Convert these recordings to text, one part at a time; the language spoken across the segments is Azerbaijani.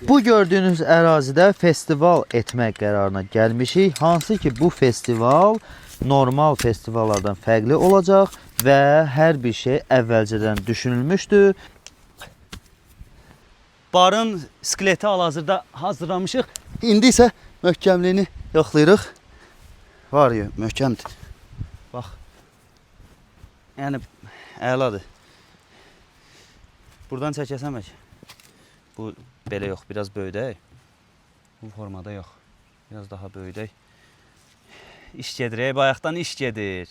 Bu gördüyünüz ərazidə festival etmək qərarına gəlmişik. Hansı ki bu festival normal festivallardan fərqli olacaq və hər bir şey əvvəlcədən düşünülmüşdür. Barın skeleti hal-hazırda hazırlamışıq. İndi isə möhkəmliyini yoxlayırıq. Var ya, möhkəmdir. Bax. Yəni əladır. Buradan çəkəsəmək. Bu belə yox, biraz böyüdək. Bu formada yox. Biraz daha böyüdək. İş gedir, bayaqdan iş gedir.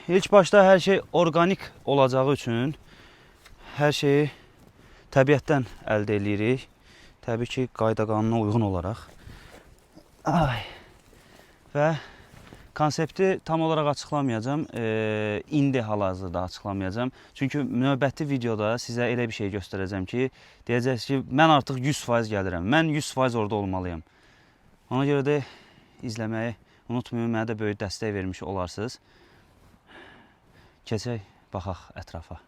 İlk başta hər şey organik olacağı üçün hər şeyi təbiətdən əldə edirik. Təbii ki, qayda qanuna uyğun olaraq. Ay. Və konsepti tam olaraq açıqlamayacağım. İndi hal-hazırda açıqlamayacağım. Çünki növbəti videoda sizə elə bir şey göstərəcəm ki, deyəcəksiniz ki, mən artıq 100% gəlirəm. Mən 100% orada olmalıyam. Ona görə də izləməyi unutmayın. Mənə də böyük dəstək vermiş olarsınız. Keçək, baxaq ətrafa.